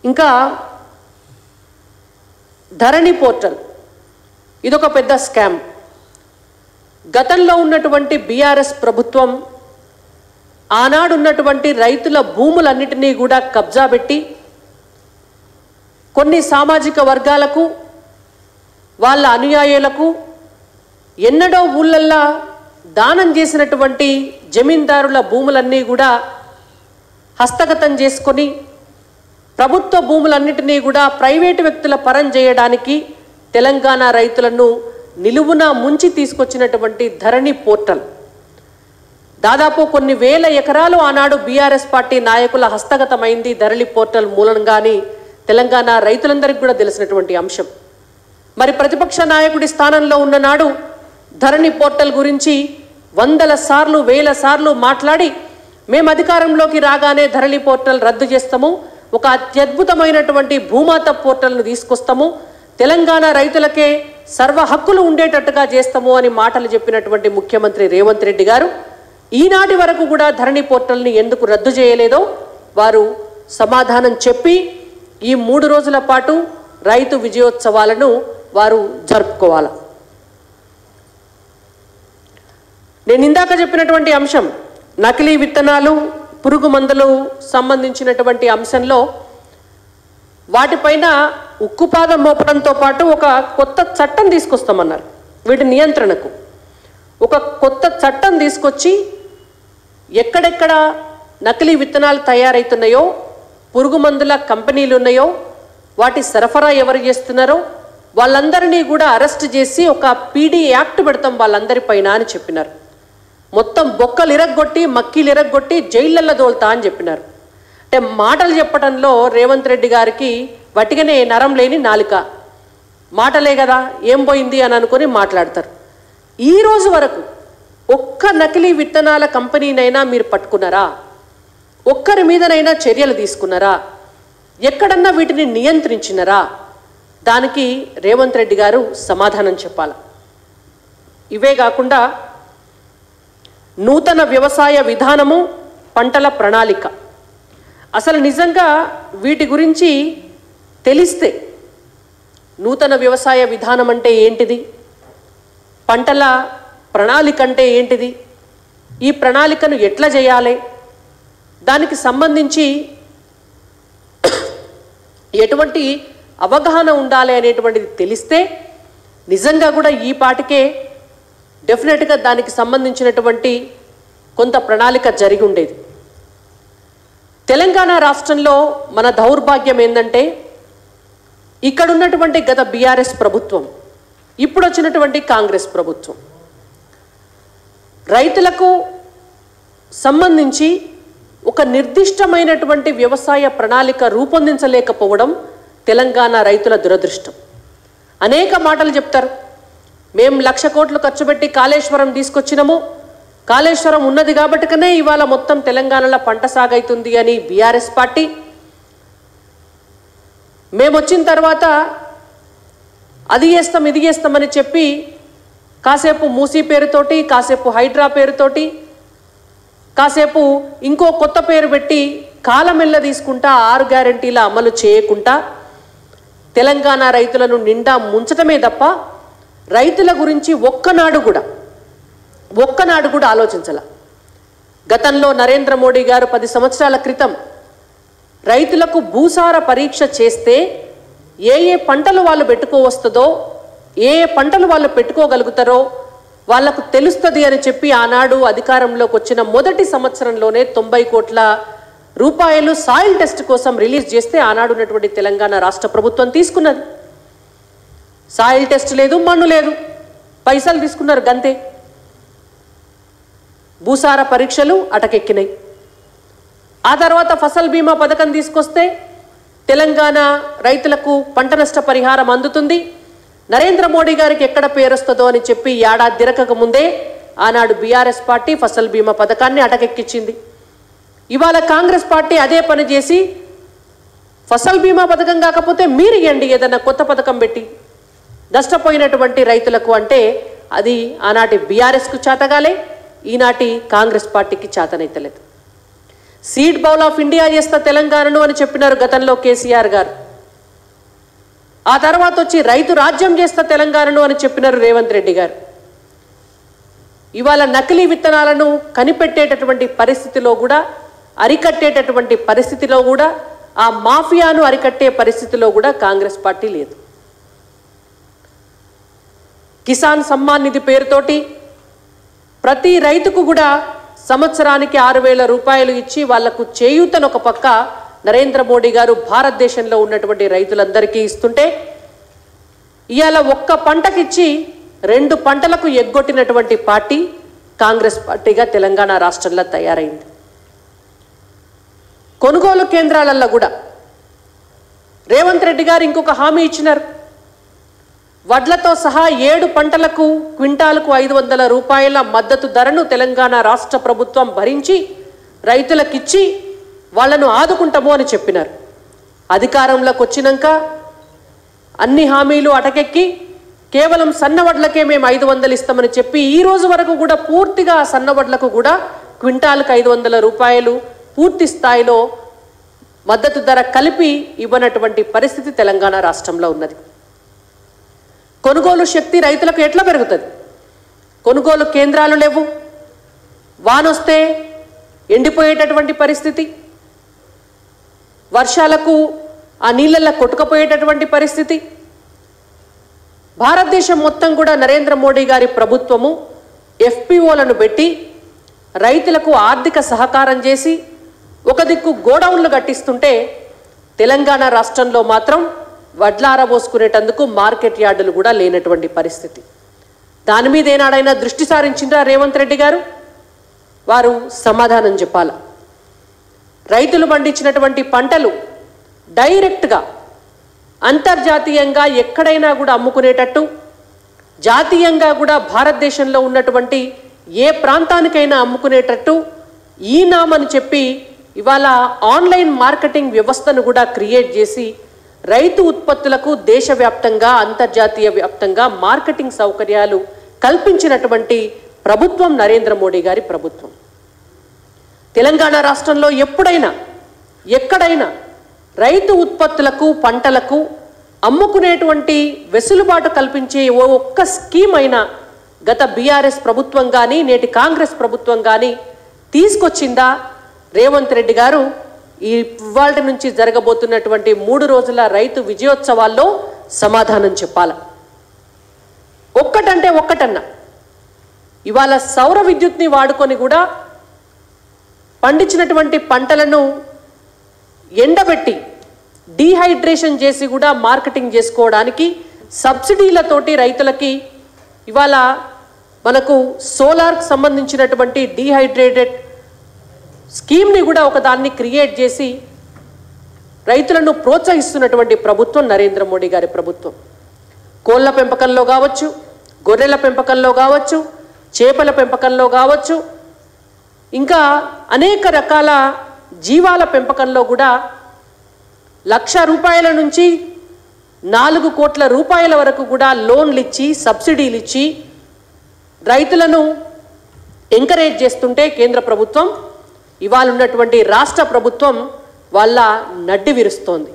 ఇంకా ధరణి పోర్టల్ ఇదొక పెద్ద స్కామ్. గతంలో ఉన్నటువంటి బీఆర్ఎస్ ప్రభుత్వం ఆనాడు ఉన్నటువంటి రైతుల భూములన్నిటినీ కూడా కబ్జా పెట్టి కొన్ని సామాజిక వర్గాలకు వాళ్ళ అనుయాయులకు ఎన్నడో ఊళ్ళల్లా దానం చేసినటువంటి జమీందారుల భూములన్నీ కూడా హస్తగతం చేసుకొని ప్రభుత్వ భూములన్నిటినీ కూడా ప్రైవేటు వ్యక్తుల పరం చేయడానికి తెలంగాణ రైతులను నిలువున ముంచి తీసుకొచ్చినటువంటి ధరణి పోర్టల్ దాదాపు కొన్ని వేల ఎకరాలు ఆనాడు బీఆర్ఎస్ పార్టీ నాయకుల హస్తగతమైంది ధరణి పోర్టల్ మూలంగాని తెలంగాణ రైతులందరికీ కూడా తెలిసినటువంటి అంశం. మరి ప్రతిపక్ష నాయకుడి స్థానంలో ఉన్ననాడు ధరణి పోర్టల్ గురించి వందల సార్లు వేల సార్లు మాట్లాడి మేము అధికారంలోకి రాగానే ధరణి పోర్టల్ రద్దు చేస్తాము, ఒక అత్యద్భుతమైనటువంటి భూమాత పోర్టల్ను తీసుకొస్తాము, తెలంగాణ రైతులకే సర్వ హక్కులు ఉండేటట్టుగా చేస్తాము అని మాటలు చెప్పినటువంటి ముఖ్యమంత్రి రేవంత్ రెడ్డి గారు ఈనాటి వరకు కూడా ధరణి పోర్టల్ని ఎందుకు రద్దు చేయలేదో వారు సమాధానం చెప్పి ఈ 3 రోజుల పాటు రైతు విజయోత్సవాలను వారు జరుపుకోవాలి. నేను ఇందాక చెప్పినటువంటి అంశం నకిలీ విత్తనాలు పురుగు మందులు సంబంధించినటువంటి అంశంలో వాటిపైన ఉక్కుపాదం మోపడంతో పాటు ఒక కొత్త చట్టం తీసుకొస్తామన్నారు. వీటి నియంత్రణకు ఒక కొత్త చట్టం తీసుకొచ్చి ఎక్కడెక్కడ నకిలీ విత్తనాలు తయారవుతున్నాయో పురుగు మందుల కంపెనీలు ఉన్నాయో వాటి సరఫరా ఎవరు చేస్తున్నారో వాళ్ళందరినీ కూడా అరెస్ట్ చేసి ఒక పీడీ యాక్ట్ పెడతాం వాళ్ళందరిపైన అని చెప్పినారు. మొత్తం బొక్కలు ఇరగ్గొట్టి మక్కీలు ఇరగ్గొట్టి జైళ్ళల్లో దోల్తా అని చెప్పినారు. అంటే మాటలు చెప్పడంలో రేవంత్ రెడ్డి గారికి వటిగానే నరం లేని నాలిక, మాటలే కదా ఏం పోయింది అని అనుకొని మాట్లాడతారు. ఈరోజు వరకు ఒక్క నకిలీ విత్తనాల కంపెనీనైనా మీరు పట్టుకున్నారా? ఒక్కరి మీదనైనా చర్యలు తీసుకున్నారా? ఎక్కడన్నా వీటిని నియంత్రించినరా? దానికి రేవంత్ రెడ్డి గారు సమాధానం చెప్పాలి. ఇవే కాకుండా నూతన వ్యవసాయ విధానము పంటల ప్రణాళిక అసలు నిజంగా వీటి గురించి తెలిస్తే నూతన వ్యవసాయ విధానం అంటే ఏంటిది, పంటల ప్రణాళిక అంటే ఏంటిది, ఈ ప్రణాళికను ఎట్లా చేయాలి, దానికి సంబంధించి ఎటువంటి అవగాహన ఉండాలి అనేటువంటిది తెలిస్తే నిజంగా కూడా ఈ పాటికే డెఫినెట్గా దానికి సంబంధించినటువంటి కొంత ప్రణాళిక జరిగి ఉండేది. తెలంగాణ రాష్ట్రంలో మన దౌర్భాగ్యం ఏంటంటే ఇక్కడ ఉన్నటువంటి గత బీఆర్ఎస్ ప్రభుత్వం ఇప్పుడు వచ్చినటువంటి కాంగ్రెస్ ప్రభుత్వం రైతులకు సంబంధించి ఒక నిర్దిష్టమైనటువంటి వ్యవసాయ ప్రణాళిక రూపొందించలేకపోవడం తెలంగాణ రైతుల దురదృష్టం. అనేక మాటలు చెప్తారు, మేము 1,00,000 కోట్లు ఖర్చు పెట్టి కాళేశ్వరం తీసుకొచ్చినాము, కాళేశ్వరం ఉన్నది కాబట్టికనే ఇవాళ మొత్తం తెలంగాణలో పంట సాగైతుంది అని బీఆర్ఎస్ పార్టీ. మేము వచ్చిన తర్వాత అది చేస్తాం ఇది చేస్తామని చెప్పి కాసేపు మూసీ పేరుతోటి, కాసేపు హైడ్రా పేరుతోటి, కాసేపు ఇంకో కొత్త పేరు పెట్టి కాలమెల్ల తీసుకుంటా 6 గ్యారెంటీల అమలు చేయకుండా తెలంగాణ రైతులను నిండా ముంచటమే తప్ప రైతుల గురించి ఒక్కనాడు కూడా ఆలోచించాల. గతంలో నరేంద్ర మోడీ గారు 10 సంవత్సరాల క్రితం రైతులకు భూసార పరీక్ష చేస్తే ఏ పంటలు వాళ్ళు పెట్టుకోవస్తుందో ఏ పంటలు వాళ్ళు పెట్టుకోగలుగుతారో వాళ్లకు తెలుస్తుంది అని చెప్పి ఆనాడు అధికారంలోకి వచ్చిన మొదటి సంవత్సరంలోనే 90 కోట్ల రూపాయలు సాయిల్ టెస్ట్ కోసం రిలీజ్ చేస్తే ఆనాడు ఉన్నటువంటి తెలంగాణ రాష్ట్ర ప్రభుత్వం తీసుకున్నది. సాయిల్ టెస్ట్ లేదు, మన్ను లేదు, పైసలు తీసుకున్నారు గంతే. భూసార పరీక్షలు అటకెక్కినాయి. ఆ తర్వాత ఫసల్ బీమా పథకం తీసుకొస్తే తెలంగాణ రైతులకు పంట నష్ట పరిహారం అందుతుంది. నరేంద్ర మోడీ గారికి ఎక్కడ పేరొస్తుందో అని చెప్పి ఏడాది తిరగక ముందే ఆనాడు బీఆర్ఎస్ పార్టీ ఫసల్ బీమా పథకాన్ని అటకెక్కించింది. ఇవాళ కాంగ్రెస్ పార్టీ అదే పని చేసి ఫసల్ బీమా పథకం కాకపోతే మీరు ఇవ్వండి ఏదైనా కొత్త పథకం పెట్టి నష్టపోయినటువంటి రైతులకు అంటే అది ఆనాటి బీఆర్ఎస్కు చేతగాలే, ఈనాటి కాంగ్రెస్ పార్టీకి చేతనైతలేదు. సీడ్ బౌల్ ఆఫ్ ఇండియా చేస్తా తెలంగాణను అని చెప్పినారు గతంలో కేసీఆర్ గారు. ఆ తర్వాత వచ్చి రైతు రాజ్యం చేస్తా తెలంగాణను అని చెప్పినారు రేవంత్ రెడ్డి గారు. ఇవాళ నకిలీ విత్తనాలను కనిపెట్టేటటువంటి పరిస్థితిలో కూడా, అరికట్టేటటువంటి పరిస్థితిలో కూడా, ఆ మాఫియాను అరికట్టే పరిస్థితిలో కూడా కాంగ్రెస్ పార్టీ లేదు. కిసాన్ సమ్మాన్ నిధి పేరుతోటి ప్రతి రైతుకు కూడా సంవత్సరానికి 6,000 రూపాయలు ఇచ్చి వాళ్లకు చేయూతను ఒక పక్క నరేంద్ర మోడీ గారు భారతదేశంలో ఉన్నటువంటి రైతులందరికీ ఇస్తుంటే, ఇవాళ ఒక్క పంటకిచ్చి 2 పంటలకు ఎగ్గొట్టినటువంటి పార్టీ కాంగ్రెస్ పార్టీగా తెలంగాణ రాష్ట్రంలో తయారైంది. కొనుగోలు కేంద్రాలలో కూడా రేవంత్ రెడ్డి గారు ఇంకొక హామీ ఇచ్చినారు. వడ్లతో సహా 7 పంటలకు క్వింటాలకు 500 రూపాయల మద్దతు ధరను తెలంగాణ రాష్ట్ర ప్రభుత్వం భరించి రైతులకిచ్చి వాళ్లను ఆదుకుంటాము అని చెప్పినారు. అధికారంలోకి వచ్చినాక అన్ని హామీలు అటకెక్కి కేవలం సన్నవడ్లకే మేము 500 ఇస్తామని చెప్పి ఈ రోజు వరకు కూడా పూర్తిగా సన్నవడ్లకు కూడా క్వింటాలకు 500 రూపాయలు పూర్తి స్థాయిలో మద్దతు ధర కలిపి ఇవ్వనటువంటి పరిస్థితి తెలంగాణ రాష్ట్రంలో ఉన్నది. కొనుగోలు శక్తి రైతులకు ఎట్లా పెరుగుతుంది? కొనుగోలు కేంద్రాలు లేవు, వానొస్తే ఎండిపోయేటటువంటి పరిస్థితి, వర్షాలకు ఆ నీళ్ళల్లో కొట్టుకుపోయేటటువంటి పరిస్థితి. భారతదేశం మొత్తం కూడా నరేంద్ర మోడీ గారి ప్రభుత్వము ఎఫ్పిఓలను పెట్టి రైతులకు ఆర్థిక సహకారం చేసి ఒక దిక్కు గోడౌన్లు కట్టిస్తుంటే, తెలంగాణ రాష్ట్రంలో మాత్రం వడ్లారబోసుకునేటందుకు మార్కెట్ యార్డులు కూడా లేనటువంటి పరిస్థితి. దాని మీద ఏనాడైనా దృష్టి సారించిందా రేవంత్ రెడ్డి గారు? వారు సమాధానం చెప్పాల. రైతులు పండించినటువంటి పంటలు డైరెక్ట్గా అంతర్జాతీయంగా ఎక్కడైనా కూడా అమ్ముకునేటట్టు, జాతీయంగా కూడా భారతదేశంలో ఉన్నటువంటి ఏ ప్రాంతానికైనా అమ్ముకునేటట్టు ఈ నామని చెప్పి ఇవాళ ఆన్లైన్ మార్కెటింగ్ వ్యవస్థను కూడా క్రియేట్ చేసి రైతు ఉత్పత్తులకు దేశవ్యాప్తంగా అంతర్జాతీయ వ్యాప్తంగా మార్కెటింగ్ సౌకర్యాలు కల్పించినటువంటి ప్రభుత్వం నరేంద్ర మోడీ గారి ప్రభుత్వం. తెలంగాణ రాష్ట్రంలో ఎప్పుడైనా ఎక్కడైనా రైతు ఉత్పత్తులకు పంటలకు అమ్ముకునేటువంటి వెసులుబాటు కల్పించే ఒక్క స్కీమ్ అయినా గత బీఆర్ఎస్ ప్రభుత్వం కానీ నేటి కాంగ్రెస్ ప్రభుత్వం కానీ తీసుకొచ్చిందా? రేవంత్ రెడ్డి గారు ఇవాళ నుంచి జరగబోతున్నటువంటి 3 రోజుల రైతు విజయోత్సవాల్లో సమాధానం చెప్పాల. ఒక్కటంటే ఒక్కటన్నా ఇవాళ సౌర విద్యుత్ని వాడుకొని కూడా పండించినటువంటి పంటలను ఎండబెట్టి డీహైడ్రేషన్ చేసి కూడా మార్కెటింగ్ చేసుకోవడానికి సబ్సిడీలతోటి రైతులకి ఇవాళ మనకు సోలార్కి సంబంధించినటువంటి డీహైడ్రేటెడ్ స్కీమ్ని కూడా ఒకదాన్ని క్రియేట్ చేసి రైతులను ప్రోత్సహిస్తున్నటువంటి ప్రభుత్వం నరేంద్ర మోడీ గారి ప్రభుత్వం. కోళ్ల పెంపకంలో కావచ్చు, గొర్రెల పెంపకంలో కావచ్చు, చేపల పెంపకంలో కావచ్చు, ఇంకా అనేక రకాల జీవాల పెంపకంలో కూడా 1,00,000 రూపాయల నుంచి 4 కోట్ల రూపాయల వరకు కూడా లోన్లు ఇచ్చి సబ్సిడీలు ఇచ్చి రైతులను ఎంకరేజ్ చేస్తుంటే కేంద్ర ప్రభుత్వం ఇవాళ ఉన్నటువంటి రాష్ట్ర ప్రభుత్వం వాళ్ళ నడ్డి విరుస్తోంది.